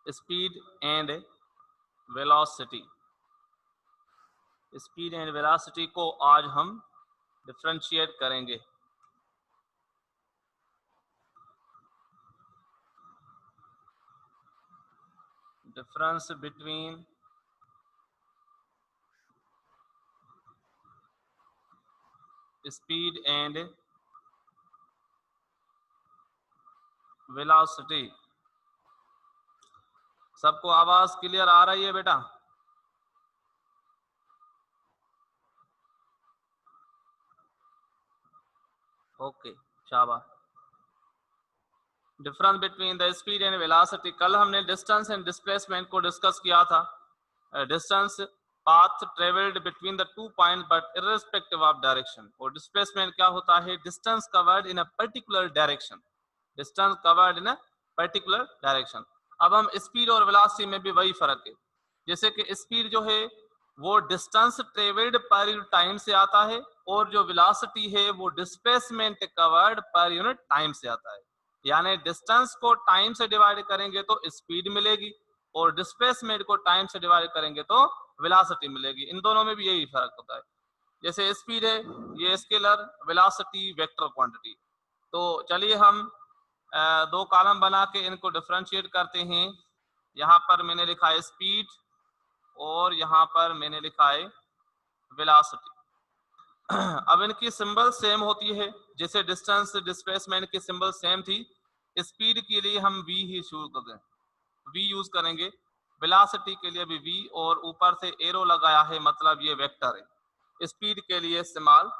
Speed and velocity. Speed and velocity को आज हम डिफरेंशिएट करेंगे। Difference between speed and velocity. सबको आवाज क्लियर आ रही है बेटा? ओके, शाबाश। Difference between the speed and velocity. कल हमने डिस्टेंस एंड डिस्प्लेसमेंट को डिस्कस किया था। Distance path travelled between the two point but irrespective of direction. और डिस्प्लेसमेंट क्या होता है? Distance covered in a particular direction. Distance covered in a particular direction. अब हम स्पीड और वेलोसिटी में भी वही फर्क है। जैसे कि स्पीड जो है वो डिस्टेंस ट्रेवल्ड पर यूनिट टाइम से आता है, और जो वेलोसिटी है वो डिस्प्लेसमेंट कवर्ड पर यूनिट टाइम से आता है। यानी डिस्टेंस को टाइम से डिवाइड करेंगे तो स्पीड मिलेगी, और डिस्प्लेसमेंट को टाइम से डिवाइड करेंगे तो वेलोसिटी मिलेगी। इन दोनों में भी यही फर्क होता है। जैसे स्पीड है ये स्केलर, वेलोसिटी वेक्टर क्वांटिटी। तो चलिए हम दो कॉलम बना के इनको डिफरेंशिएट करते हैं। यहाँ पर मैंने लिखा है स्पीड और यहाँ पर मैंने लिखा है वेलोसिटी। अब इनकी सिंबल सेम होती है। जैसे डिस्टेंस डिस्प्लेसमेंट की सिंबल सेम थी, स्पीड के लिए हम v ही यूज करेंगे। वेलोसिटी के लिए भी v, और ऊपर से एरो लगाया है, मतलब ये वेक्टर है। स्पीड के लिए स्मॉल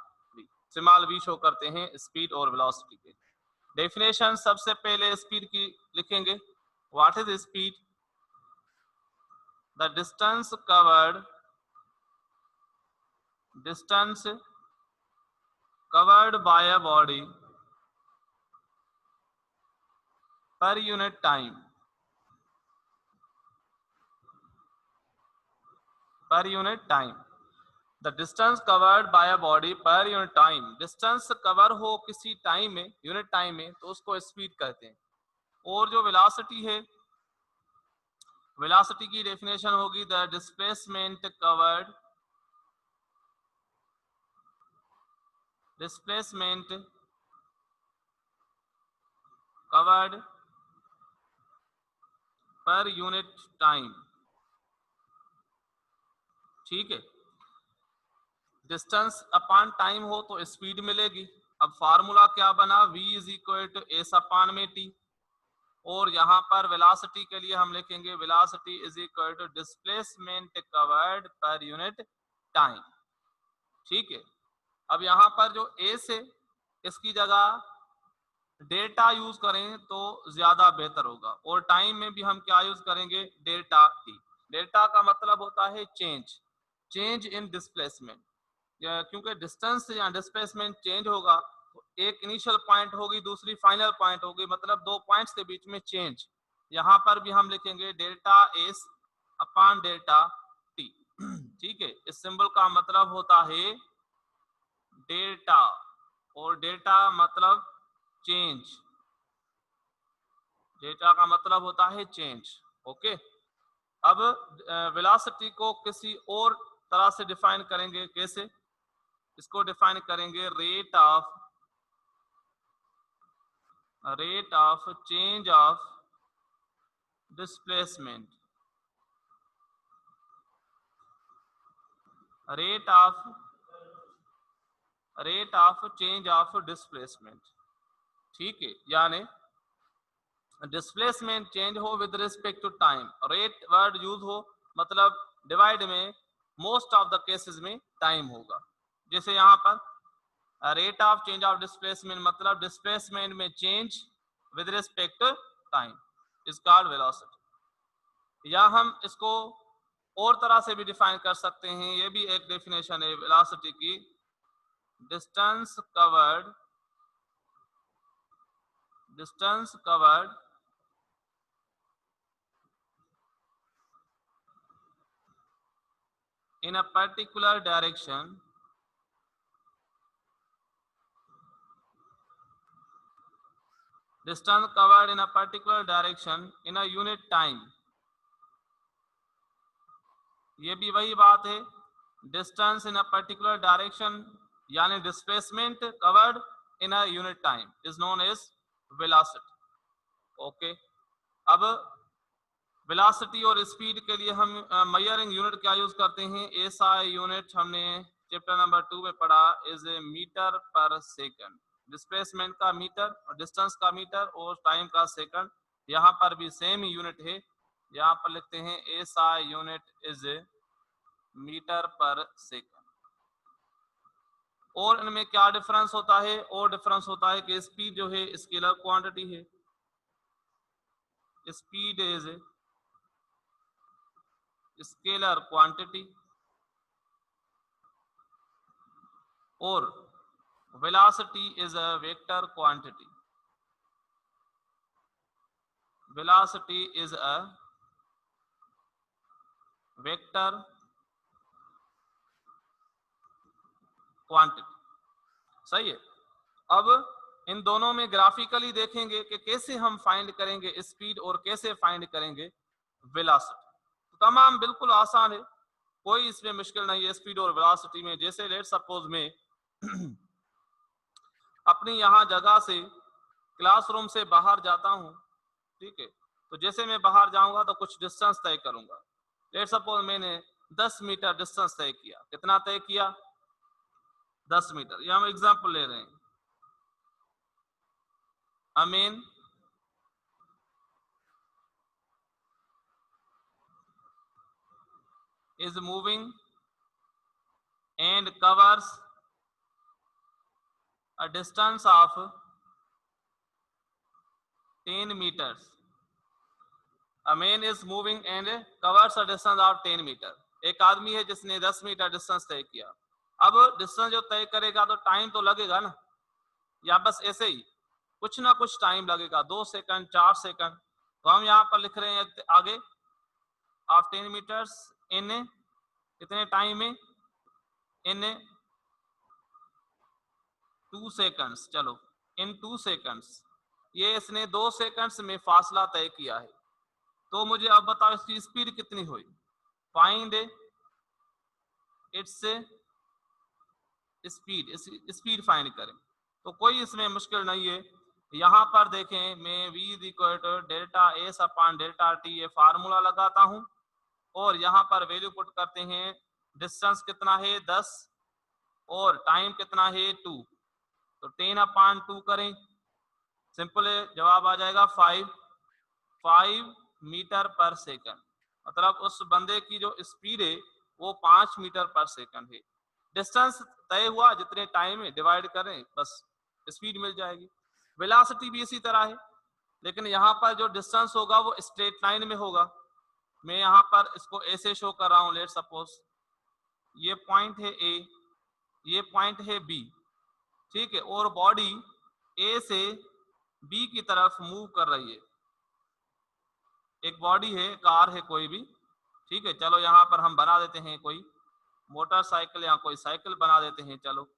v शो करते हैं स्पीड और वेलोसिटी के। डेफिनेशन सबसे पहले स्पीड की लिखेंगे। What is speed? The distance covered by a body per unit time the distance covered by a body per unit time। Distance cover हो किसी टाइम में, यूनिट टाइम में, तो उसको स्पीड कहते हैं। और जो वेलोसिटी है, वेलोसिटी की डेफिनेशन होगी द डिस्प्लेसमेंट कवर्ड पर यूनिट टाइम। ठीक है, डिस्टेंस अपॉन टाइम हो तो स्पीड मिलेगी। अब फार्मूला क्या बना? v is equal to S upon में टी। और यहाँ पर वेलोसिटी के लिए हम लिखेंगे velocity is equal to displacement covered पर यूनिट टाइम। ठीक है, अब यहाँ पर जो एस है इसकी जगह डेल्टा यूज करें तो ज्यादा बेहतर होगा। और टाइम में भी हम क्या यूज करेंगे? Delta T. डेल्टा का मतलब होता है चेंज इन डिस्प्लेसमेंट। क्योंकि डिस्टेंस या डिस्प्लेसमेंट चेंज होगा तो एक इनिशियल पॉइंट होगी, दूसरी फाइनल पॉइंट होगी, मतलब दो पॉइंट्स के बीच में चेंज। यहाँ पर भी हम लिखेंगे delta S upon delta T. ठीक है, इस सिंबल का मतलब होता है डेल्टा, और डेल्टा मतलब चेंज। डेल्टा का मतलब होता है चेंज। ओके, अब वेलोसिटी को किसी और तरह से डिफाइन करेंगे। कैसे? इसको डिफाइन करेंगे rate of change of displacement. Rate of change of displacement. ठीक है, यानी डिस्प्लेसमेंट चेंज हो with respect to time. Rate word use हो मतलब डिवाइड में मोस्ट ऑफ द केसेस में टाइम होगा। जैसे यहाँ पर rate of change of displacement मतलब डिस्प्लेसमेंट में change with respect to time is called velocity. या हम इसको और तरह से भी डिफाइन कर सकते हैं, ये भी एक डेफिनेशन है वेलोसिटी की। Distance covered in a particular direction in a unit time ये भी वही बात है, distance in a particular direction यानी displacement covered in a unit time is known as velocity. Okay, अब वेलोसिटी और स्पीड के लिए हम मेजरिंग यूनिट क्या यूज करते हैं? एसआई यूनिट हमने चैप्टर नंबर 2 में पढ़ा, इज ए मीटर पर सेकंड। डिस्प्लेसमेंट का मीटर और डिस्टेंस का मीटर और टाइम का सेकंड, यहाँ पर भी सेम यूनिट है। यहाँ पर लिखते हैं SI unit is a metre पर सेकंड। और इनमें क्या डिफरेंस होता है? और डिफरेंस होता है कि स्पीड जो है स्केलर क्वांटिटी है, स्पीड इज स्केलर क्वांटिटी, और velocity is a vector quantity. Velocity is a vector quantity. सही है। अब इन दोनों में ग्राफिकली देखेंगे कि कैसे हम फाइंड करेंगे स्पीड और कैसे फाइंड करेंगे वेलोसिटी। तो तमाम बिल्कुल आसान है, कोई इसमें मुश्किल नहीं है स्पीड और वेलोसिटी में। जैसे लेट सपोज में अपनी यहाँ जगह से क्लासरूम से बाहर जाता हूँ, ठीक है, तो जैसे मैं बाहर जाऊंगा तो कुछ डिस्टेंस तय करूंगा। लेट सपोज मैंने 10 मीटर डिस्टेंस तय किया। कितना तय किया? 10 मीटर। ये हम एग्जांपल ले रहे हैं। अमीन is moving and covers a distance of 10 meters. A man is moving and covers a distance of 10 meter. एक आदमी है जिसने 10 मीटर डिस्टेंस तय किया। अब डिस्टेंस जो तय करेगा तो टाइम तो लगेगा ना, या बस ऐसे ही कुछ ना कुछ टाइम लगेगा, 2 सेकंड 4 सेकंड। तो हम यहाँ पर लिख रहे हैं आगे ऑफ 10 मीटर्स इन कितने टाइम में? इन 2 सेकंड्स। चलो इन 2 सेकंड्स, ये इसने 2 सेकंड्स में फासला तय किया है। तो मुझे अब बताओ इसकी स्पीड कितनी हुई? Find its speed, speed find करें। तो कोई इसमें मुश्किल नहीं है। यहाँ पर देखें, मैं v is equal to delta S upon delta T ये फार्मूला लगाता हूँ और यहाँ पर वैल्यू पुट करते हैं। डिस्टेंस कितना है? 10 और टाइम कितना है? 2। तो 10 अपॉन 2 करें, सिंपल है, जवाब आ जाएगा 5 मीटर पर सेकंड। मतलब उस बंदे की जो स्पीड है वो 5 मीटर पर सेकंड है। डिस्टेंस तय हुआ, जितने टाइम में डिवाइड करें बस स्पीड मिल जाएगी। वेलोसिटी भी इसी तरह है, लेकिन यहाँ पर जो डिस्टेंस होगा वो स्ट्रेट लाइन में होगा। मैं यहाँ पर इसको ऐसे शो कर रहा हूँ। लेट सपोज ये पॉइंट है ए, ये पॉइंट है बी, ठीक है, और बॉडी ए से बी की तरफ मूव कर रही है। एक बॉडी है, कार है कोई भी, ठीक है, चलो यहाँ पर हम बना देते हैं कोई मोटरसाइकिल या कोई साइकिल बना देते हैं। चलो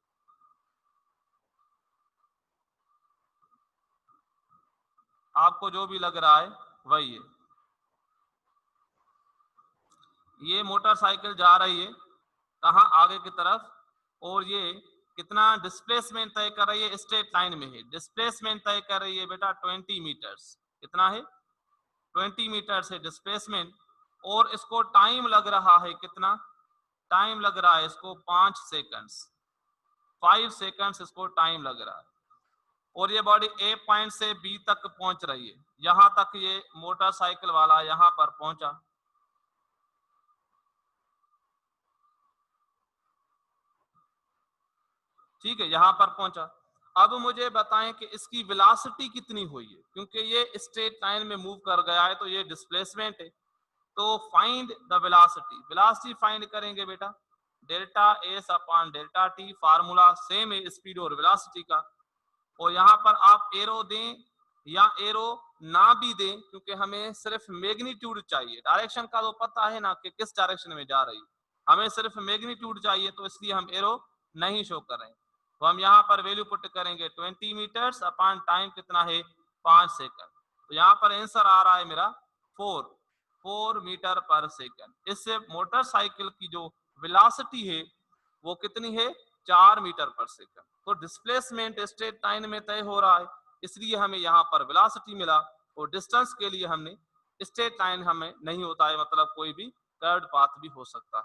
आपको जो भी लग रहा है वही है। ये मोटरसाइकिल जा रही है कहाँ? आगे की तरफ। और ये कितना डिस्प्लेसमेंट तय कर रही है? स्ट्रेट लाइन में है। डिस्प्लेसमेंट तय कर रही है बेटा 20 मीटर्स। कितना है? 20 मीटर्स है डिस्प्लेसमेंट। और इसको टाइम लग रहा है कितना? टाइम लग रहा है इसको 5 सेकंड्स। 5 सेकंड्स इसको टाइम लग रहा है। और ये बॉडी ए पॉइंट से बी तक पहुंच रही है। यहां तक ये मोटरसाइकिल वाला यहां पर पहुंचा, ठीक है, यहां पर पहुंचा। अब मुझे बताएं कि इसकी वेलोसिटी कितनी हुई है, क्योंकि ये स्ट्रेट लाइन में मूव कर गया है तो ये डिस्प्लेसमेंट है। तो find the velocity. Velocity find करेंगे बेटा, delta S upon delta T, formula same है स्पीड और वेलोसिटी का। और यहाँ पर आप एरो दें या एरो ना भी दें, क्योंकि हमें सिर्फ मैग्नीट्यूड चाहिए। डायरेक्शन का तो पता है ना कि किस डायरेक्शन में जा रही है, हमें सिर्फ मैग्नीट्यूड चाहिए, तो इसलिए हम एरो नहीं शो कर रहे हैं। तो हम यहाँ पर वैल्यू पुट करेंगे 20 मीटर्स अपॉन टाइम कितना है? 5 सेकंड। तो यहाँ पर आंसर आ रहा है मेरा 4। 4 मीटर पर सेकंड। इससे मोटरसाइकिल की जो वेलोसिटी है वो कितनी है, 4 मीटर पर सेकंड। तो डिस्प्लेसमेंट स्ट्रेट लाइन में तय हो रहा है, इसलिए हमें यहाँ पर वेलोसिटी मिला, और डिस्टेंस के लिए हमने स्ट्रेट लाइन हमें नहीं होता है, मतलब कोई भी कर्व्ड पाथ भी हो सकता है।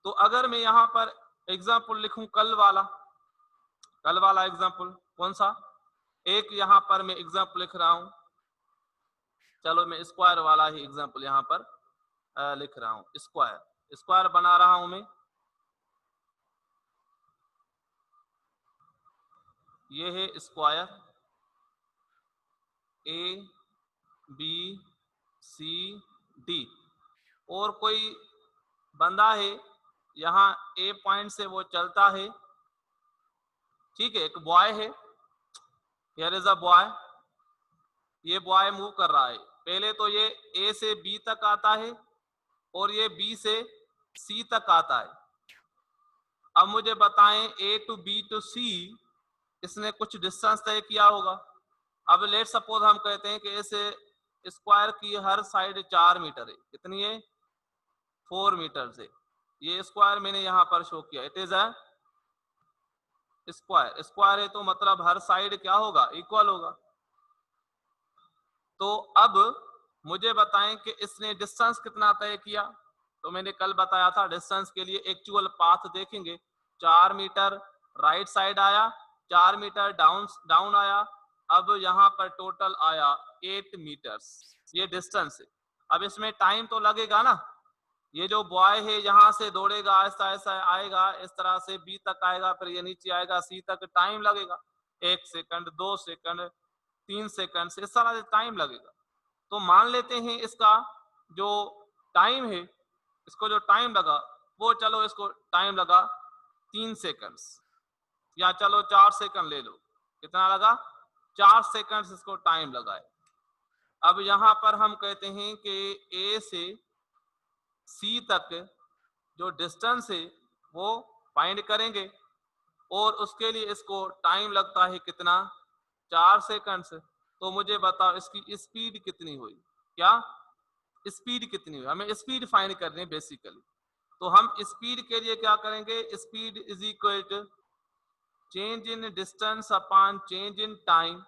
तो अगर मैं यहाँ पर एग्जाम्पल लिखूं कल वाला एग्जाम्पल कौन सा, एक यहाँ पर मैं एग्जाम्पल लिख रहा हूं, चलो मैं स्क्वायर वाला ही एग्जाम्पल यहाँ पर लिख रहा हूं। स्क्वायर बना रहा हूं मैं, ये है square A B C D, और कोई बंदा है यहाँ ए पॉइंट से वो चलता है, ठीक है, एक बॉय है, हियर इज अ बॉय, ये बॉय मूव कर रहा है, पहले तो ये ए से बी तक आता है और ये बी से सी तक आता है। अब मुझे बताएं ए टू बी टू सी इसने कुछ डिस्टेंस तय किया होगा। अब लेट सपोज हम कहते हैं कि ऐसे स्क्वायर की हर साइड 4 मीटर है, कितनी है, 4 मीटर से, ये स्क्वायर मैंने यहाँ पर शो किया, इट इज अ स्क्वायर है, तो मतलब हर साइड क्या होगा, इक्वल होगा। तो अब मुझे बताएं कि इसने डिस्टेंस कितना तय किया, तो मैंने कल बताया था डिस्टेंस के लिए एक्चुअल पाथ देखेंगे, 4 मीटर राइट साइड आया, 4 मीटर डाउन आया, अब यहाँ पर टोटल आया 8 मीटर्स, ये डिस्टेंस है। अब इसमें टाइम तो लगेगा ना, ये जो बॉय है यहाँ से दौड़ेगा, ऐसा ऐसा आएगा, इस तरह से बी तक आएगा, फिर ये नीचे आएगा सी तक, टाइम लगेगा 1 सेकंड 2 सेकंड 3 सेकंड से, इस तरह से टाइम लगेगा। तो मान लेते हैं इसका जो टाइम है, इसको जो टाइम लगा वो, चलो इसको टाइम लगा 3 सेकंड्स, या चलो 4 सेकंड ले लो, कितना लगा, 4 सेकंड्स इसको टाइम लगा है। अब यहाँ पर हम कहते हैं कि ए से सी तक जो डिस्टेंस है वो फाइंड करेंगे, और उसके लिए इसको टाइम लगता है कितना, 4 सेकंड्स। तो मुझे बताओ इसकी स्पीड कितनी हुई, क्या स्पीड कितनी हुई, हमें स्पीड फाइंड करनी है बेसिकली। तो हम स्पीड के लिए क्या करेंगे, speed is equal to change in distance upon change in time.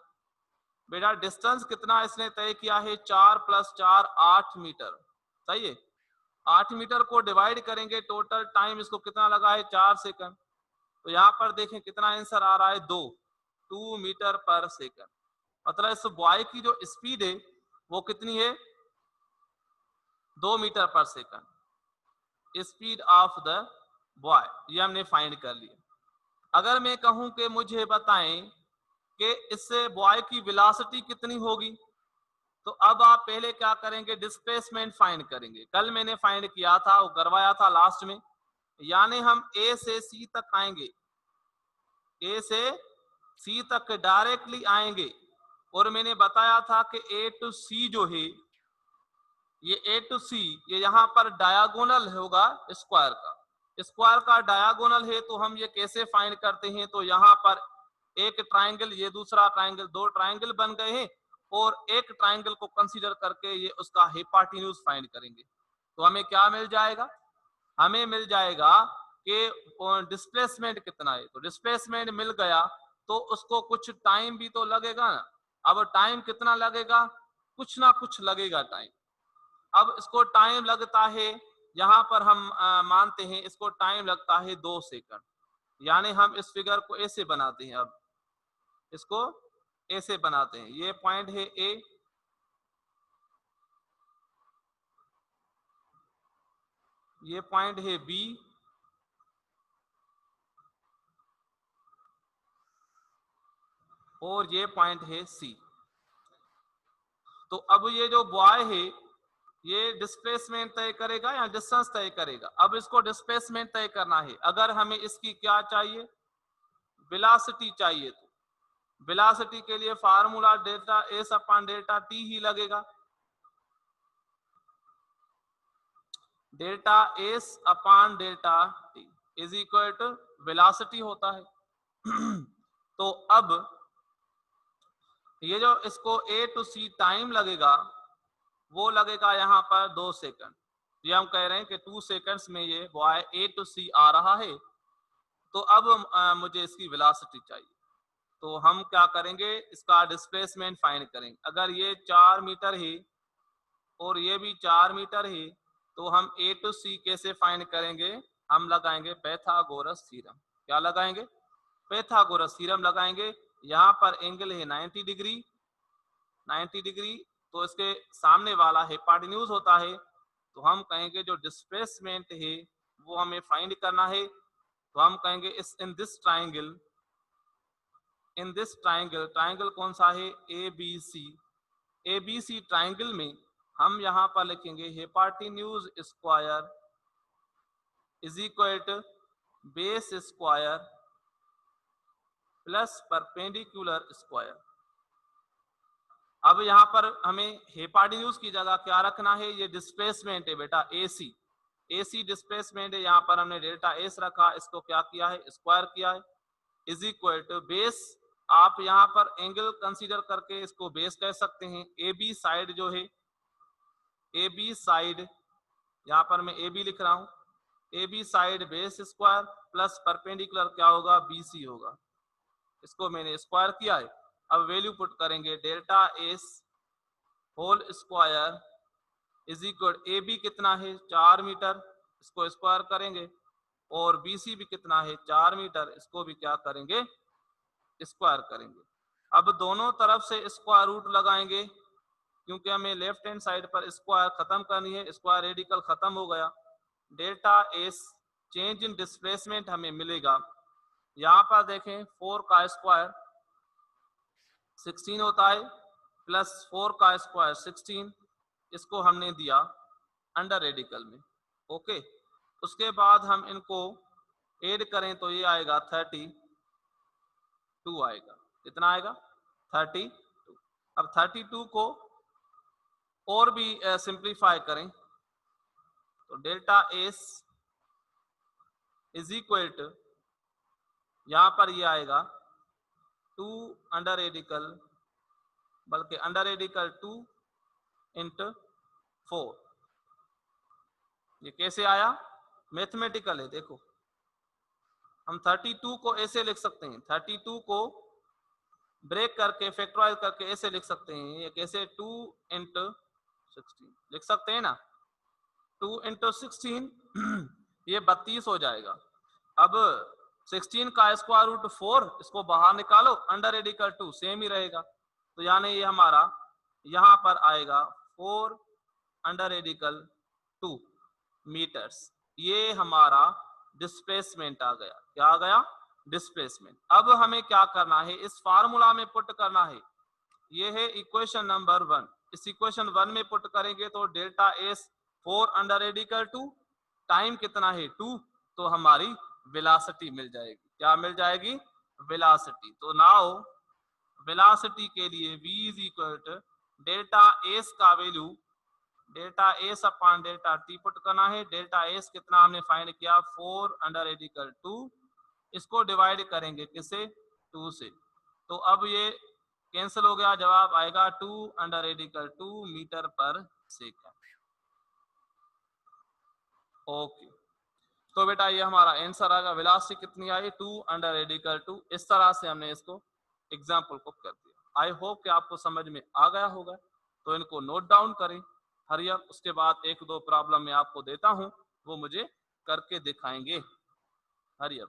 बेटा डिस्टेंस कितना इसने तय किया है, 4 + 4 8 मीटर, सही है, 8 मीटर को डिवाइड करेंगे, टोटल टाइम इसको कितना लगा है, 4 सेकंड। तो यहाँ पर देखें कितना आंसर आ रहा है, 2 मीटर पर सेकंड। मतलब इस बॉय की जो स्पीड है वो कितनी है, 2 मीटर पर second, speed of the boy, ये हमने फाइंड कर लिया। अगर मैं कहूं कि मुझे बताएं कि इससे बॉय की वेलोसिटी कितनी होगी, तो अब आप पहले क्या करेंगे, डिस्प्लेसमेंट फाइंड करेंगे। कल मैंने फाइंड किया था, वो करवाया था लास्ट में, यानी हम ए से सी तक आएंगे, ए से सी तक डायरेक्टली आएंगे, और मैंने बताया था कि ए टू सी जो है, ये ए टू सी ये यहाँ पर डायगोनल होगा स्क्वायर का डायगोनल है। तो हम ये कैसे फाइंड करते हैं, तो यहाँ पर एक ट्राइंगल, ये दूसरा ट्राइंगल, 2 ट्राइंगल बन गए हैं, और एक ट्राइंगल को कंसीडर करके ये उसका हिपोटेन्यूज फाइंड करेंगे। तो हमें क्या मिल जाएगा, हमें मिल जाएगा कि डिस्प्लेसमेंट कितना है। तो डिस्प्लेसमेंट मिल गया, तो उसको कुछ टाइम भी तो लगेगा ना। अब टाइम कितना लगेगा, कुछ ना कुछ लगेगा टाइम। अब इसको टाइम लगता है, यहाँ पर हम मानते हैं इसको टाइम लगता है 2 सेकंड, यानी हम इस फिगर को ऐसे बनाते हैं, अब इसको ऐसे बनाते हैं, ये पॉइंट है ए, ये पॉइंट है बी, और ये पॉइंट है सी। तो अब ये जो बॉय है ये डिस्प्लेसमेंट तय करेगा या डिस्टेंस तय करेगा। अब इसको डिस्प्लेसमेंट तय करना है, अगर हमें इसकी क्या चाहिए, वेलोसिटी चाहिए, तो वेलोसिटी के लिए formula delta S upon delta T ही लगेगा, delta S upon delta T is equal to velocity होता है। तो अब ये जो इसको ए टू सी टाइम लगेगा वो लगेगा यहाँ पर 2 सेकंड। ये हम कह रहे हैं कि 2 सेकंड्स में ये बॉय ए टू सी आ रहा है। तो अब मुझे इसकी वेलोसिटी चाहिए। तो हम क्या करेंगे, इसका डिस्प्लेसमेंट फाइंड करेंगे। अगर ये 4 मीटर है और ये भी 4 मीटर है, तो हम ए टू सी कैसे फाइंड करेंगे? हम लगाएंगे पाइथागोरस थ्योरम। क्या लगाएंगे? पाइथागोरस थ्योरम लगाएंगे। यहाँ पर एंगल है 90 डिग्री, 90 डिग्री, तो इसके सामने वाला हिपोटेन्यूज होता है। तो हम कहेंगे जो डिस्प्लेसमेंट है वो हमें फाइंड करना है। तो हम कहेंगे इस in this triangle, in this triangle, triangle कौन सा है? A B C. A B C triangle में हम यहाँ पर लिखेंगे hypotenuse square is equal to base square plus perpendicular square. अब यहाँ पर हमें हिपोटेन्यूज की जगह क्या रखना है? ये डिस्प्लेसमेंट है बेटा, एसी, एसी डिस्प्लेसमेंट है। यहाँ पर हमने डेल्टा एस रखा, इसको क्या किया है? स्क्वायर किया है। इज इक्वल टू बेस, आप यहाँ पर एंगल कंसीडर करके इसको बेस कह सकते हैं। ए बी साइड जो है, ए बी साइड, यहाँ पर मैं ए बी लिख रहा हूँ, A B side base square plus perpendicular क्या होगा? बी सी होगा। इसको मैंने स्क्वायर किया है। अब वैल्यू पुट करेंगे, delta S whole square is equal, A B कितना है? 4 मीटर, इसको स्क्वायर करेंगे, और बी सी भी कितना है? 4 मीटर, इसको भी क्या करेंगे? स्क्वायर करेंगे। अब दोनों तरफ से स्क्वायर रूट लगाएंगे, क्योंकि हमें लेफ्ट हैंड साइड पर स्क्वायर खत्म करनी है। स्क्वायर रेडिकल खत्म हो गया। Delta S change in displacement हमें मिलेगा। यहाँ पर देखें 4 का स्क्वायर 16 होता है, प्लस 4 का स्क्वायर 16, इसको हमने दिया अंडर रेडिकल में। ओके, उसके बाद हम इनको ऐड करें तो ये आएगा 32 आएगा। कितना आएगा? 32। अब 32 को और भी सिंप्लीफाई करें तो delta S is equal to, यहाँ पर ये आएगा 2 अंडर रेडिकल, बल्कि अंडर रेडिकल 2 इंटू 4। ये कैसे आया? मैथमेटिकल है। देखो, हम 32 को ऐसे लिख सकते हैं, 32 को ब्रेक करके फैक्टराइज करके ऐसे लिख सकते हैं। ये कैसे? 2 इंटू 16 लिख सकते हैं ना, 2 इंटू 16 ये 32 हो जाएगा। अब 16 का स्क्वायर रूट 4, इसको बाहर निकालो, अंडर रेडिकल 2 सेम ही रहेगा। तो यानी ये हमारा यहाँ पर आएगा 4 अंडर रेडिकल 2 मीटर्स। ये हमारा डिस्प्लेसमेंट आ गया। क्या आ गया? डिस्प्लेसमेंट। अब हमें क्या करना है? इस फार्मूला में पुट करना है। ये है इक्वेशन नंबर 1। इस इक्वेशन 1 में पुट करेंगे तो delta S 4 under radical 2, time कितना है? 2, तो हमारी वेलोसिटी मिल जाएगी। क्या मिल जाएगी? वेलोसिटी। तो नाउ वेलोसिटी के लिए v is equal to delta S का value, delta S upon delta T put करना है। डेल्टा एस कितना हमने फाइंड किया? 4 अंडर रेडिकल 2, इसको डिवाइड करेंगे किससे? 2 से। तो अब ये कैंसिल हो गया, जवाब आएगा 2 अंडर रेडिकल 2 मीटर पर सेकंड। ओके, तो बेटा ये हमारा आंसर आएगा। वेलोसिटी कितनी आई? 2 अंडर रेडिकल 2। इस तरह से हमने इसको एग्जाम्पल को कर दिया। आई होप कि आपको समझ में आ गया होगा। तो इनको नोट डाउन करें हरियर, उसके बाद 1-2 प्रॉब्लम मैं आपको देता हूं, वो मुझे करके दिखाएंगे हरियर।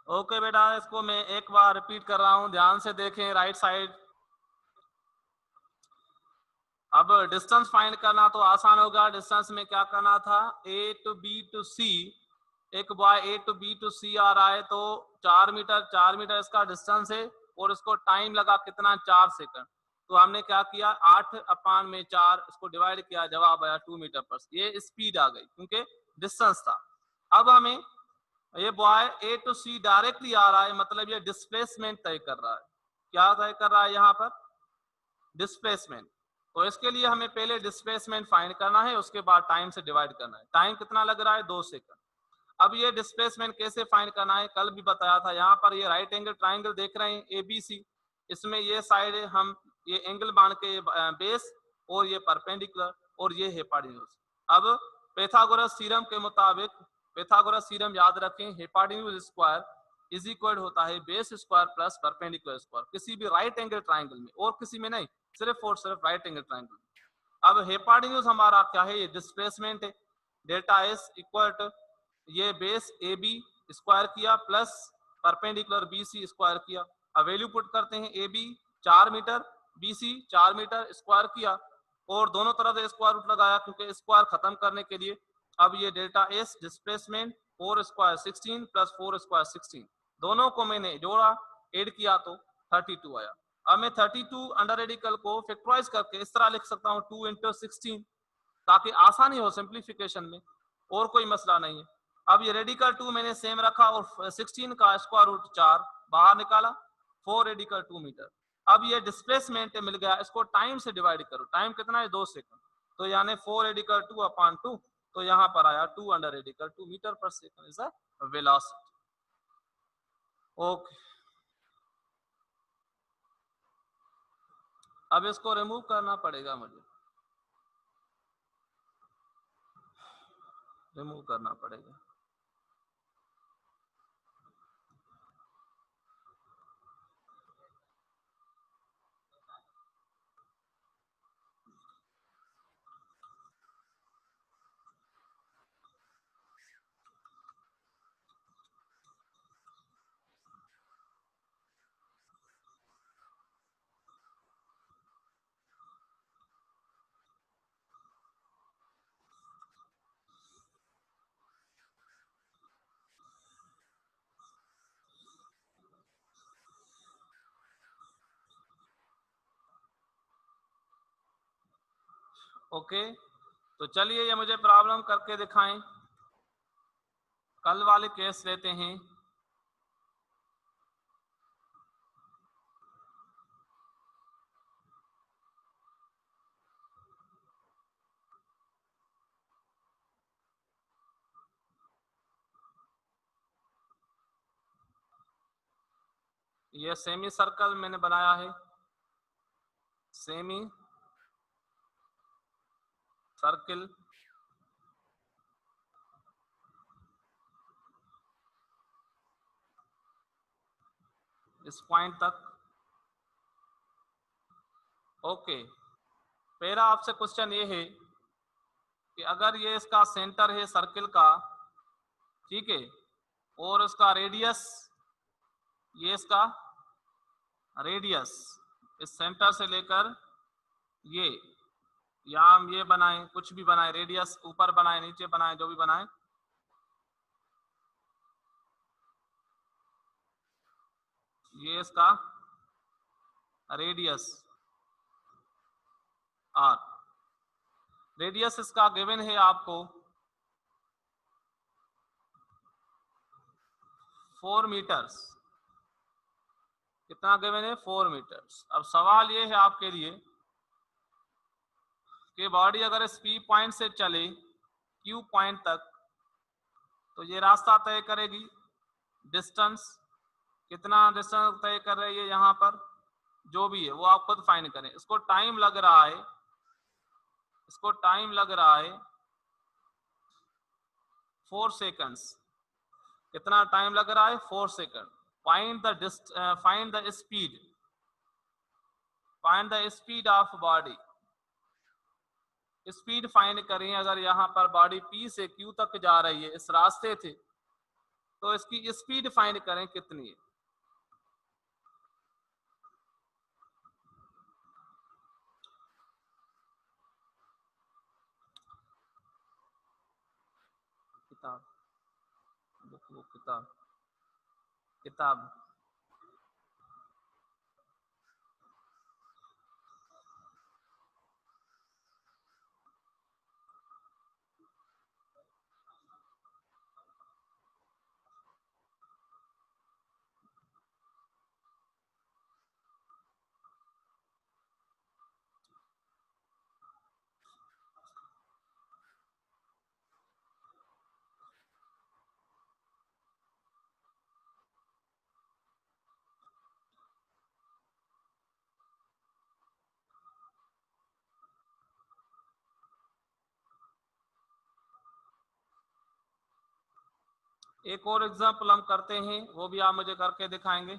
ओके बेटा, इसको मैं एक बार रिपीट कर रहा हूं, ध्यान से देखें राइट साइड। अब डिस्टेंस फाइंड करना तो आसान होगा। डिस्टेंस में क्या करना था, A to B to C, एक by A to B to C आ रहा है तो 4 मीटर, 4 मीटर इसका डिस्टेंस है और इसको टाइम लगा कितना, 4 सेकंड। तो हमने क्या किया, 8/4 इसको डिवाइड किया, जवाब आया 2 मीटर पर। ये स्पीड आ गई क्योंकि डिस्टेंस था। अब हमें ये by A to C directly आ रहा है, मतलब ये डिस्प्लेसमेंट तय कर रहा है। क्या तय कर रहा है यहाँ पर, डिस्प्लेसमेंट। तो इसके लिए हमें पहले डिस्प्लेसमेंट फाइंड करना है, उसके बाद टाइम से डिवाइड करना है। टाइम कितना लग रहा है, 2 सेकंड। अब ये डिस्प्लेसमेंट कैसे फाइंड करना है, कल भी बताया था। यहाँ पर ये राइट एंगल ट्राइंगल देख रहे हैं एबीसी, इसमें ये साइड हम ये एंगल मान के बेस और ये परपेंडिकुलर और ये हिपोटेन्यूज। अब पैथागोरस थ्योरम के मुताबिक, पैथागोरस थ्योरम याद रखें, हिपोटेन्यूज स्क्वायर इज इक्वल होता है base square plus perpendicular square, किसी भी राइट एंगल ट्राइंगल में, और किसी में नहीं, सिर्फ और सिर्फ राइट एंगल ट्राइंगल। अब हिपोटेन्यूज हमारा क्या है, ये डिस्प्लेसमेंट है। डेल्टा एस इक्वल टू ये बेस ए बी स्क्वायर किया plus perpendicular B C square किया। अब वैल्यू पुट करते हैं, A B 4 metre, B C 4 metre, square किया और दोनों तरफ से स्क्वायर रूट लगाया क्योंकि स्क्वायर खत्म करने के लिए। अब ये delta S displacement 4 square 16 plus 4 square 16, दोनों को मैंने जोड़ा, ऐड किया तो 32 आया। अब मैं 32 अंडर रेडिकल को फैक्टराइज करके इस तरह लिख सकता हूँ 2 × 16, ताकि आसानी हो सिंप्लीफिकेशन में, और कोई मसला नहीं है। अब ये रेडिकल 2 मैंने सेम रखा और 16 का स्क्वायर रूट 4 बाहर निकाला, 4 रेडिकल 2 मीटर। अब ये डिस्प्लेसमेंट मिल गया, इसको टाइम से डिवाइड करो, टाइम कितना है, 2 सेकंड, तो यानी 4 रेडिकल 2/2, तो यहाँ पर आया 2 अंडर रेडिकल 2 मीटर पर second is the velocity. Okay, अब इसको रिमूव करना पड़ेगा, मुझे रिमूव करना पड़ेगा। ओके, तो चलिए ये मुझे प्रॉब्लम करके दिखाएं। कल वाले केस लेते हैं। ये सेमी सर्कल मैंने बनाया है, सेमी सर्किल, इस पॉइंट तक। ओके, पहला आपसे क्वेश्चन ये है कि अगर ये इसका सेंटर है सर्किल का, ठीक है, और इसका रेडियस, ये इसका रेडियस इस सेंटर से लेकर ये, या हम ये बनाएं, कुछ भी बनाएं, रेडियस ऊपर बनाएं नीचे बनाएं, जो भी बनाएं, ये इसका रेडियस आर, रेडियस इसका गिवन है आपको 4 मीटर्स। कितना गिवन है, 4 मीटर्स। अब सवाल ये है आपके लिए कि बॉडी अगर इस पी पॉइंट से चले क्यू पॉइंट तक, तो ये रास्ता तय करेगी, डिस्टेंस कितना डिस्टेंस तय कर रही है, यहाँ पर जो भी है वो आप खुद फाइंड करें। इसको टाइम लग रहा है, इसको टाइम लग रहा है 4 सेकंड्स। कितना टाइम लग रहा है, 4 second. Find the speed, find the speed of body, speed find करें। अगर यहाँ पर बॉडी P से Q तक जा रही है, इस रास्ते थे, तो इसकी स्पीड फाइंड करें कितनी है। किताब, बुक, किताब, किताब। एक और एग्जांपल हम करते हैं, वो भी आप मुझे करके दिखाएंगे।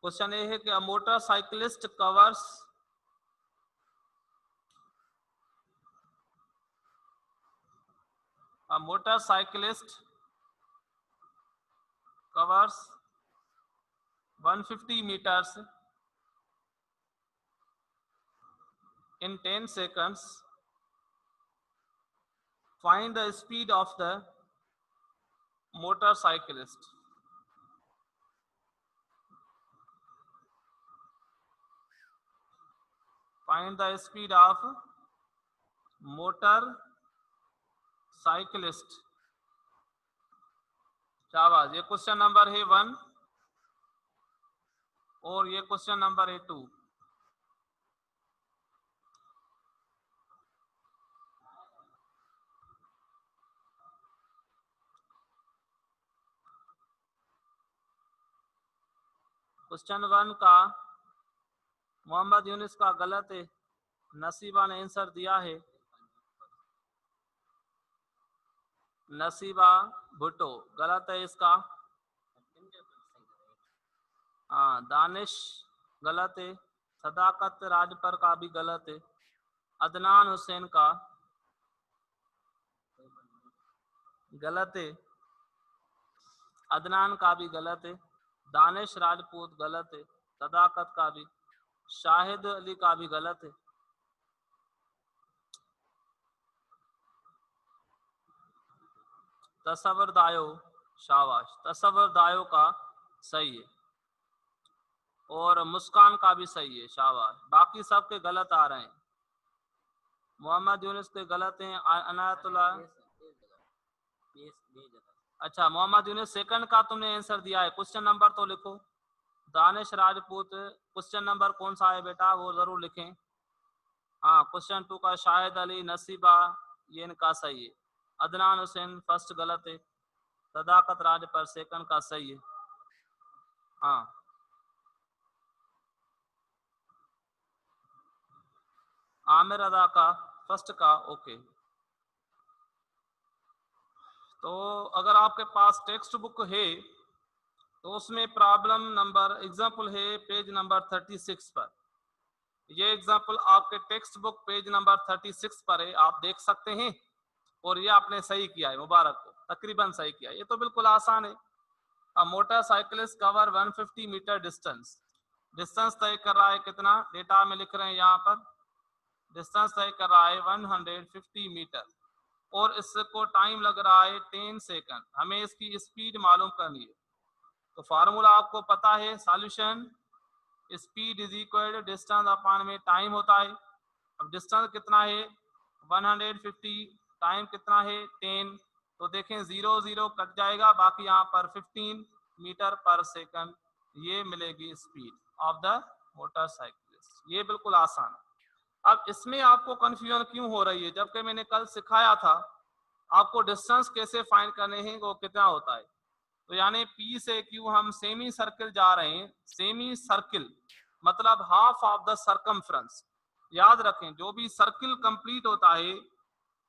क्वेश्चन ये है कि a motorcyclist covers a motorcyclist covers 150 meters in 10 seconds. Find the speed of the motorcyclist. Find the speed of motorcyclist. शाबाश, ये क्वेश्चन नंबर है 1 और ये क्वेश्चन नंबर है 2। क्वेश्चन 1 का मोहम्मद यूनिस का गलत है, नसीबा ने आंसर दिया है, नसीबा भुट्टो गलत है इसका। हाँ, दानिश गलत है, सदाकत राजपर का भी गलत है, अदनान हुसैन का गलत है, अदनान का भी गलत है, दानिश राजपूत गलत है, सदाकत का भी, शाहिद अली का भी गलत है। तसव्वुर दायो, शाबाश, तसव्वुर दायो का सही है और मुस्कान का भी सही है, शाबाश। बाकी सब के गलत आ रहे हैं। मोहम्मद यूनुस के गलत हैं, अनायतुल्लाह। अच्छा, मोहम्मद यूनुस सेकंड का तुमने आंसर दिया है, क्वेश्चन नंबर तो लिखो। दानिश राजपूत क्वेश्चन नंबर कौन सा है बेटा, वो जरूर लिखें। हाँ, क्वेश्चन 2 का शाहिद अली, नसीबा, ये इनका सही है। अदनान हुसैन फर्स्ट गलत है, सदाकत राज पर सेकंड का सही है। हाँ, आमिर अदा का फर्स्ट का ओके। तो अगर आपके पास टेक्स्ट बुक है तो उसमें प्रॉब्लम नंबर एग्जाम्पल है पेज नंबर 36 पर। ये एग्जाम्पल आपके टेक्स्ट बुक पेज नंबर 36 पर है, आप देख सकते हैं। और ये आपने सही किया है, मुबारक हो, तकरीबन सही किया। ये तो बिल्कुल आसान है। A motorcyclist cover 150 metre distance, distance तय कर रहा है कितना, डेटा में लिख रहे हैं यहाँ पर, डिस्टेंस तय कर रहा है 150 मीटर और इसको टाइम लग रहा है 10 सेकंड। हमें इसकी स्पीड मालूम करनी है। तो फार्मूला आपको पता है, solution speed is equal to distance upon में टाइम होता है। अब डिस्टेंस कितना है 150, टाइम कितना है 10, तो देखें 0 0 कट जाएगा, बाकी यहाँ पर 15 मीटर पर सेकंड ये मिलेगी स्पीड ऑफ द मोटरसाइकिलिस्ट। ये बिल्कुल आसान है। अब इसमें आपको कंफ्यूजन क्यों हो रही है, जबकि मैंने कल सिखाया था आपको डिस्टेंस कैसे फाइंड करने हैं, वो कितना होता है। तो यानी P से Q हम सेमी सर्किल जा रहे हैं, सेमी सर्किल मतलब हाफ ऑफ द सर्कमफ्रेंस। याद रखें, जो भी सर्किल कंप्लीट होता है,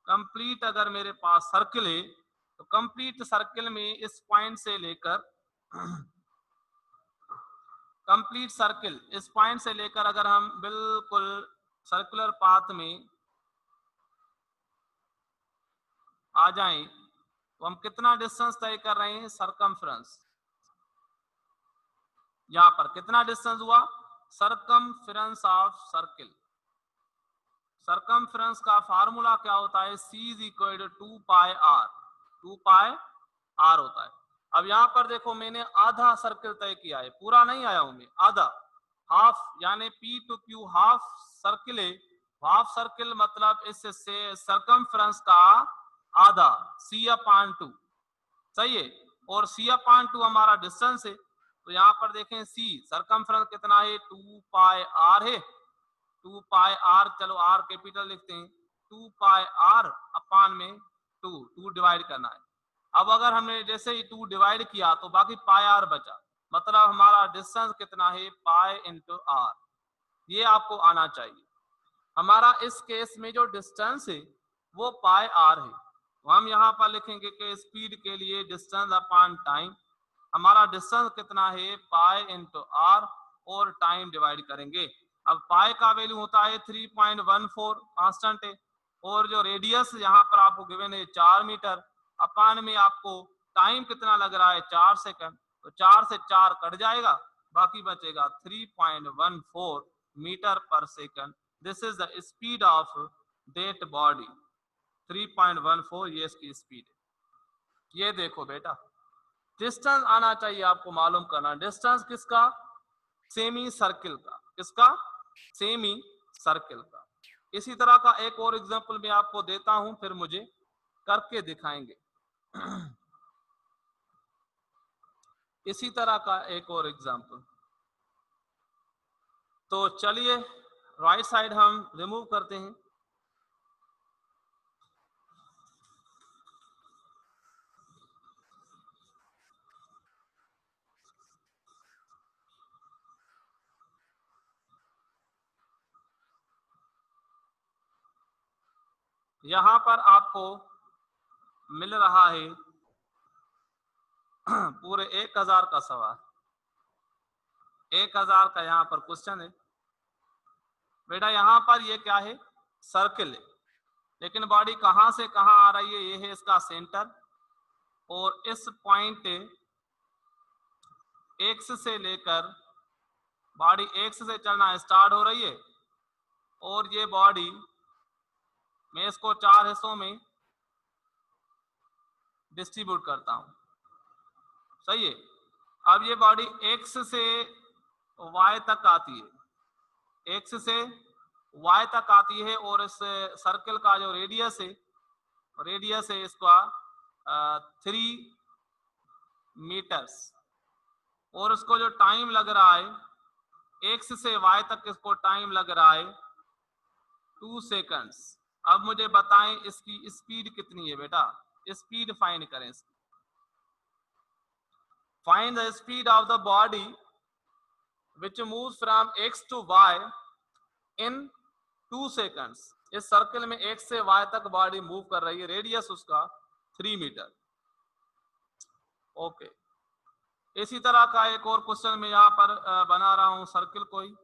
कंप्लीट अगर मेरे पास सर्किल है तो कंप्लीट सर्किल में इस पॉइंट से लेकर कंप्लीट सर्किल इस पॉइंट से लेकर अगर हम बिल्कुल सर्कुलर पाथ में आ जाएं तो हम कितना डिस्टेंस तय कर रहे हैं, सरकमफ्रेंस। यहां पर कितना डिस्टेंस हुआ, सरकमफ्रेंस ऑफ सर्किल। सरकमफ्रेंस का फार्मूला क्या होता है, C is equal to 2 pi R, 2 pi R होता है। अब यहां पर देखो मैंने आधा सर्किल तय किया है, पूरा नहीं आया हूं मैं, आधा, हाफ, यानी P to Q half circle है। हाफ सर्किल मतलब इससे सरकमफ्रेंस का आधा, C/2, सही है। और C/2 हमारा डिस्टेंस है। तो यहाँ पर देखें C सरकमफ्रेंस कितना है, 2 पाई आर है, 2 पाई आर, चलो आर कैपिटल लिखते हैं, 2 पाई आर अपान में 2 डिवाइड करना है। अब अगर हमने जैसे ही 2 डिवाइड किया तो बाकी पाई आर बचा, मतलब हमारा डिस्टेंस कितना है, पाई इंटू आर। ये आपको आना चाहिए। हमारा इस केस में जो डिस्टेंस है वो पाई आर है। तो हम यहाँ पर लिखेंगे कि स्पीड के लिए डिस्टेंस अपान टाइम, हमारा डिस्टेंस कितना है, पाई इंटू आर, और टाइम डिवाइड करेंगे। अब पाई का वैल्यू होता है 3.14 कांस्टेंट है, और जो रेडियस यहाँ पर आपको गिवन है 4 मीटर, अपान में आपको टाइम कितना लग रहा है, 4 सेकंड। तो 4 से 4 कट जाएगा, बाकी बचेगा 3.14 मीटर पर second. This is the speed of that body, 3.14 ये इसकी स्पीड है। ये देखो बेटा, डिस्टेंस आना चाहिए आपको मालूम करना, डिस्टेंस किसका, सेमी सर्किल का, किसका, सेमी सर्किल का। इसी तरह का एक और एग्जांपल मैं आपको देता हूं, फिर मुझे करके दिखाएंगे। इसी तरह का एक और एग्जांपल। तो चलिए राइट साइड हम रिमूव करते हैं। यहां पर आपको मिल रहा है पूरे 1000 का सवाल, 1000 का यहाँ पर क्वेश्चन है। बेटा यहाँ पर ये क्या है, सर्किल है, लेकिन बॉडी कहां से कहां आ रही है, ये है इसका सेंटर, और इस पॉइंट एक्स से लेकर बॉडी एक्स से चलना स्टार्ट हो रही है, और ये बॉडी, मैं इसको 4 हिस्सों में डिस्ट्रीब्यूट करता हूं, सही है। अब ये बॉडी एक्स से वाई तक आती है, एक्स से वाई तक आती है, और इस सर्कल का जो रेडियस है इसका 3 मीटर्स, और उसको जो टाइम लग रहा है एक्स से वाई तक, इसको टाइम लग रहा है 2 सेकंड्स। अब मुझे बताएं इसकी स्पीड कितनी है बेटा, स्पीड फाइंड करें। Find the speed of the body which moves from x to y in 2 seconds। इस सर्कल में x से y तक बॉडी मूव कर रही है, रेडियस उसका 3 मीटर। ओके, इसी तरह का एक और क्वेश्चन मैं यहाँ पर बना रहा हूं, सर्कल कोई।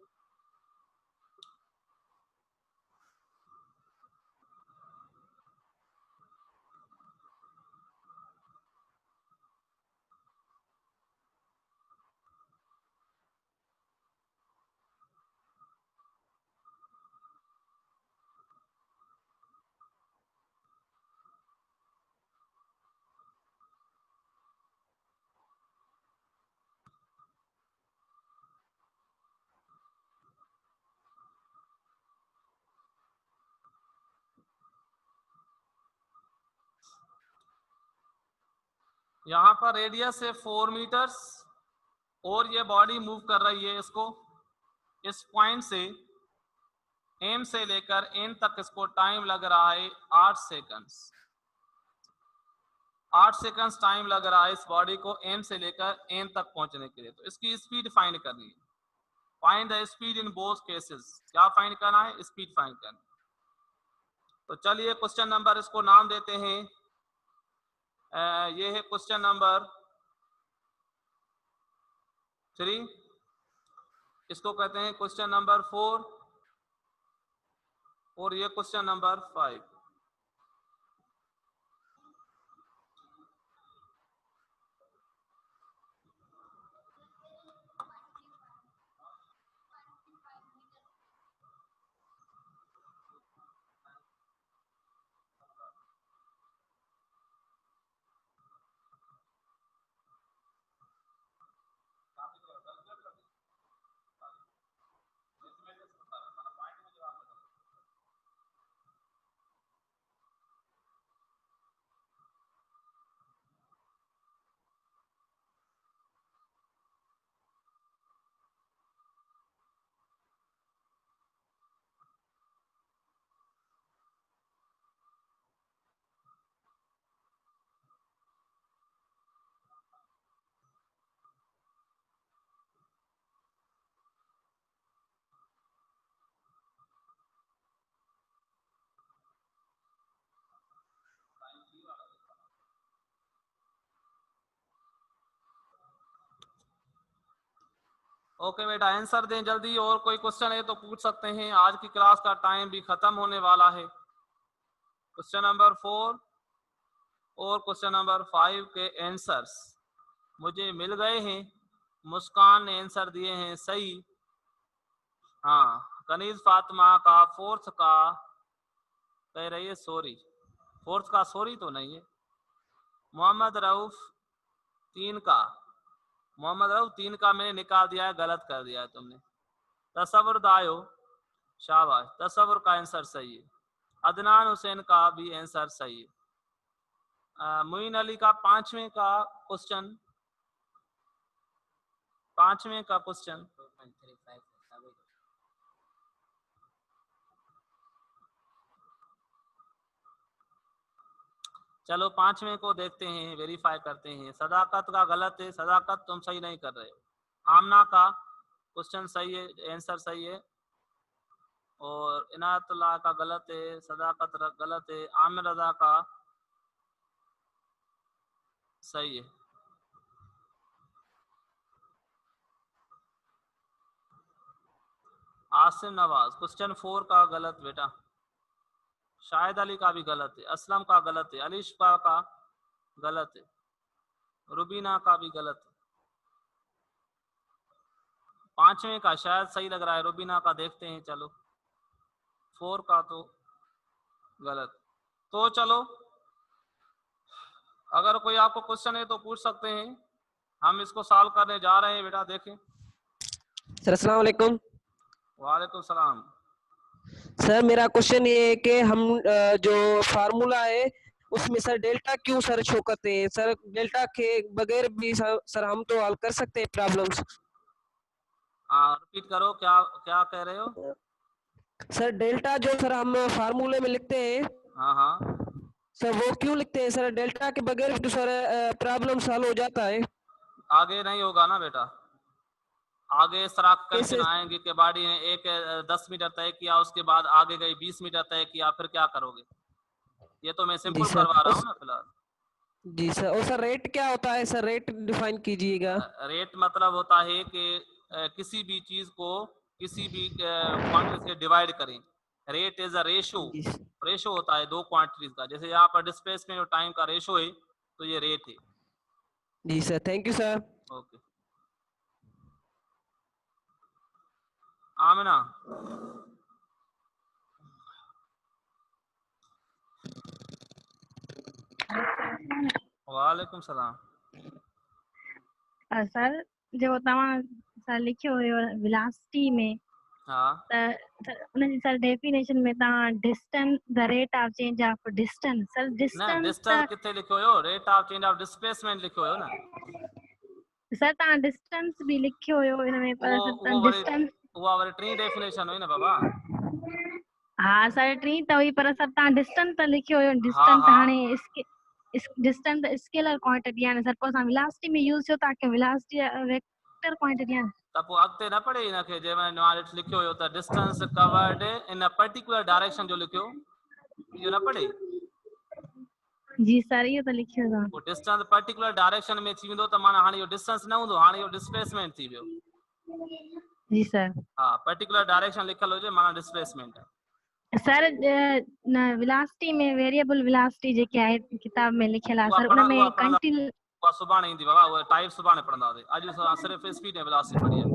यहाँ पर रेडियस है 4 मीटर्स, और ये बॉडी मूव कर रही है, इसको इस पॉइंट से एम से लेकर एन तक इसको टाइम लग रहा है 8 सेकंड्स। 8 सेकंड्स टाइम लग रहा है इस बॉडी को एम से लेकर एन तक पहुंचने के लिए। तो इसकी स्पीड फाइंड करनी है। Find the speed in both cases. क्या फाइंड करना है, स्पीड फाइंड करना। तो चलिए क्वेश्चन नंबर इसको नाम देते हैं ये है क्वेश्चन नंबर 3, इसको कहते हैं क्वेश्चन नंबर 4 और ये क्वेश्चन नंबर 5। ओके बेटा, आंसर दें जल्दी, और कोई क्वेश्चन है तो पूछ सकते हैं, आज की क्लास का टाइम भी खत्म होने वाला है। क्वेश्चन नंबर 4 और क्वेश्चन नंबर 5 के आंसर्स मुझे मिल गए हैं। मुस्कान ने आंसर दिए हैं सही। हाँ, कनीज फातिमा का फोर्थ का कह रही है सॉरी, फोर्थ का सॉरी तो नहीं है। मोहम्मद रऊफ 3 का, मोहम्मद रऊफ 3 का मैंने निकाल दिया है, गलत कर दिया है तुमने। तसव्वुर दायो, शाबाश, तसव्वुर का आंसर सही है। अदनान हुसैन का भी आंसर सही है। मुइन अली का 5वें का क्वेश्चन, 5वें का क्वेश्चन, चलो 5वें को देखते हैं, वेरीफाई करते हैं। सदाकत का गलत है, सदाकत तुम सही नहीं कर रहे हो। आमना का क्वेश्चन सही है, आंसर सही है। और इनायतुल्लाह का गलत है, सदाकत गलत है, आमिर रजा का सही है। आसिम नवाज क्वेश्चन 4 का गलत बेटा। शाहिद अली का भी गलत है, असलम का गलत है, अलिशफा का गलत है, रुबीना का भी गलत है। 5वें का शायद सही लग रहा है, रुबीना का देखते हैं। चलो 4 का तो गलत। तो चलो, अगर कोई आपको क्वेश्चन है तो पूछ सकते हैं, हम इसको सॉल्व करने जा रहे हैं बेटा। देखें सर, अस्सलाम वालेकुम। वालेकुम सलाम। सर, मेरा क्वेश्चन ये है कि हम जो फार्मूला है उसमें सर डेल्टा क्यों सर शो करते हैं? सर डेल्टा के बगैर भी सर हम तो हल कर सकते हैं प्रॉब्लम्स। रिपीट करो, क्या क्या कह रहे हो? सर डेल्टा जो सर हम फार्मूले में लिखते हैं, हाँ हाँ, सर वो क्यों लिखते हैं? सर डेल्टा के बगैर भी तो सर प्रॉब्लम सॉल्व हो जाता है। आगे नहीं होगा ना बेटा। आगे इस तरह कंडीशन कैसे? आएंगे कि बाडी ने एक 10 मीटर तय किया, उसके बाद आगे गई 20 मीटर तय किया, फिर क्या करोगे? ये तो मैं जी सिंपल सर। करवा रहा हूँ ना फिलहाल। जी सर, और सर रेट क्या होता है? सर रेट डिफाइन कीजिएगा। रेट मतलब होता है कि किसी भी चीज को किसी भी क्वांटिटी से डिवाइड करें। रेट इज अ रेशो, जी रेशो होता है दो क्वांटिटीज का। जैसे यहाँ पर डिस्प्लेसमेंट और टाइम का रेशो है, तो ये रेट है। जी sir, thank you sir. Okay Amina. वालेकुम सलाम। सर जो तव्हां सर लिखियो हुयो वेलोसिटी में, हाँ त उनजी सर डेफिनेशन में तव्हां distance the rate of change of distance, sir न डिस्टेंस डिस्टेंस त किथे लिखो हो? Rate of change of displacement लिखो हो ना। सर तव्हां डिस्टेंस भी लिखियो हुयो हिन में, पर सर वो तव्हां वरी डिस्टेंस। उहा वरी टी डेफिनेशन हुई न बाबा। हाँ सर टी त हुई, पर सर तव्हां डिस्टेंस त लिखियो हुयो। हाँ डिस्टेंस हाँ, हाणे डिस्टेंस त स्केलर क्वांटिटी आहे न सर, पोइ असां वेलोसिटी में यूज़ थियो ताकि वेलोसिटी वेक्टर क्वांटिटी आहे। त पोइ अॻिते न पढ़े हिनखे जंहिंमें नॉलेज लिखियो हुयो त distance covered in a particular direction जो लिखियो, इहो न पढ़े? जी सर इहो त लिखियो अथव। वो डिस्टेंस पर्टिकुलर डायरेक्शन में थी वेंदो त माना हाणे इहो डिस्टेंस न हूंदो, हाणे इहो डिस्प्लेसमेंट थी वियो। जी सर। हा पर्टिकुलर डायरेक्शन लिखियल हुजे माना डिस्प्लेसमेंट आहे। सर न वेलोसिटी में वेरिएबल वेलोसिटी जेके आहे किताब में लिखियल आहे उहा सर, पढ़ण उन उहा में पढ़ंदा कंटिन्यू। उहा सुभाणे ईंदी बाबा, उहा टाइप सुभाणे पढ़ंदासीं, अॼु असां सिर्फ़ु स्पीड ऐं वेलोसिटी पढ़ी आहे।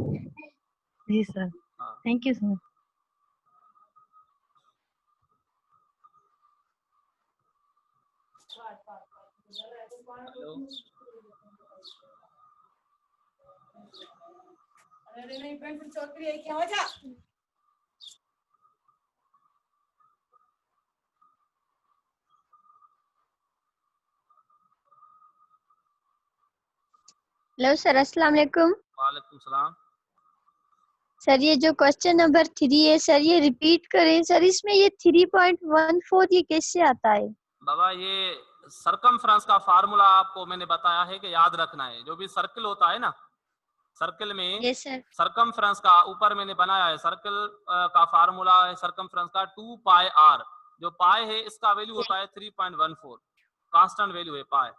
जी सर, हा thank you sir. Hello hello sir, अस्सलाम वालेकुम। वालेकुम सलाम। सर ये जो क्वेश्चन नंबर 3 है सर, ये रिपीट करें सर। इसमें ये 3.14 ये कैसे आता है? बाबा ये सरकमफ्रेंस का फार्मूला आपको मैंने बताया है कि याद रखना है। जो भी सर्कल होता है ना, सर्कल में यस सर। सरकमफ्रेंस का ऊपर मैंने बनाया है, सर्कल का फार्मूला है सरकमफ्रेंस का 2 पाई आर। जो पाई है इसका वैल्यू होता है 3.14, कांस्टेंट वैल्यू है पाई।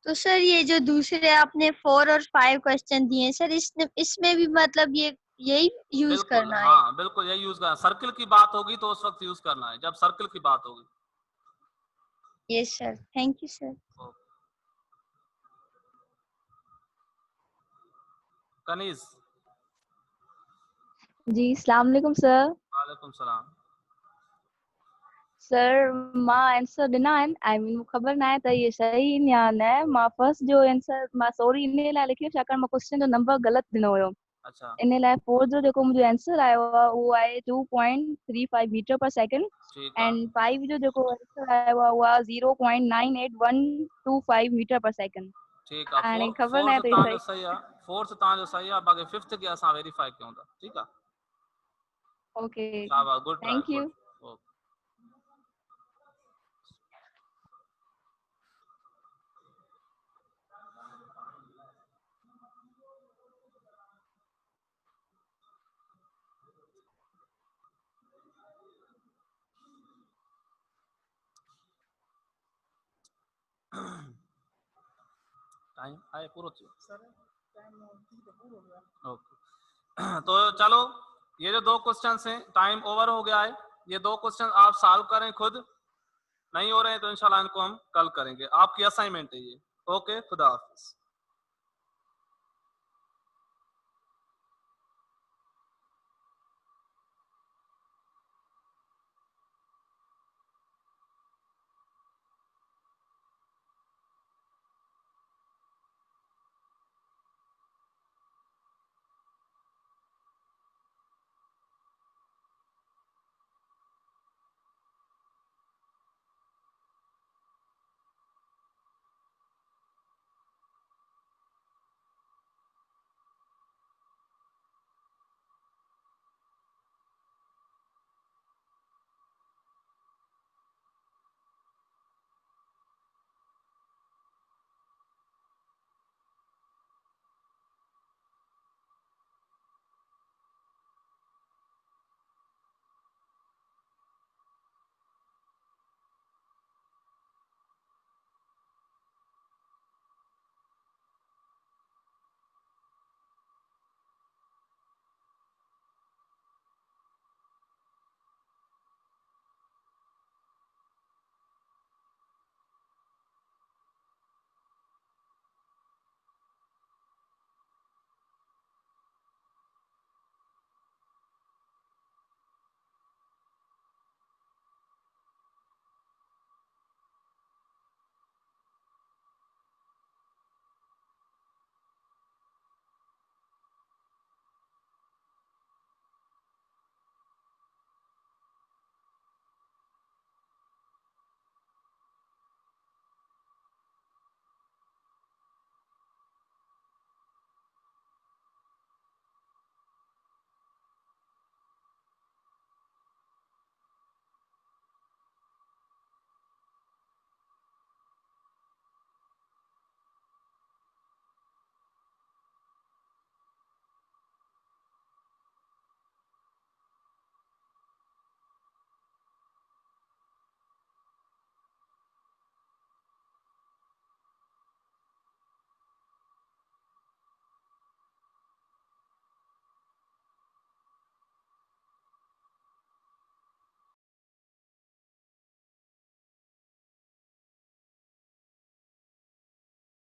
तो सर ये जो दूसरे आपने 4 और 5 क्वेश्चन दिए सर, इसमें भी मतलब ये यही यूज बिल्कुल करना है? हाँ बिल्कुल यही यूज करना। सर्कल की बात होगी तो उस वक्त यूज करना है जब सर्कल की बात होगी। Yes sir, thank you sir. Kaneez. जी अस्सलाम वालेकुम सर। वालेकुम सलाम। सर मां आंसर ॾिना आहिनि, आई मीन मूंखे ख़बर न आहे त इहे सही आहिनि या न। मां फर्स्ट जो आंसर मां सॉरी इन लाइ लिखियो छाकाणि मां क्वेश्चन जो नंबर ग़लति ॾिनो हुयो। अच्छा इन लाइ 4 जो जेको मुंहिंजो आंसर आयो आहे उहो आहे 2.35 मीटर पर सेकेंड ठीक है एंड 5 जो जेको आंसर आयो आहे उहो आहे 0.98125 मीटर पर सेकेंड। ठीक है। हाणे ख़बर न फोर्थ आहे त इहो तव्हांजो सही। सही आहे, फोर्थ तव्हांजो सही आहे, बाक़ी फिफ्थ खे असां वेरीफाई कयूं था। ठीक आहे, ओके शाबाश, good try, thank you. Good. Okay time आए पूरा थी ओके। तो चलो ये जो 2 क्वेश्चंस हैं टाइम ओवर हो गया है। ये 2 क्वेश्चन आप सॉल्व करें खुद, नहीं हो रहे हैं तो इंशाल्लाह इनको हम कल करेंगे। आपकी असाइनमेंट है ये। ओके, खुदा हाफिज।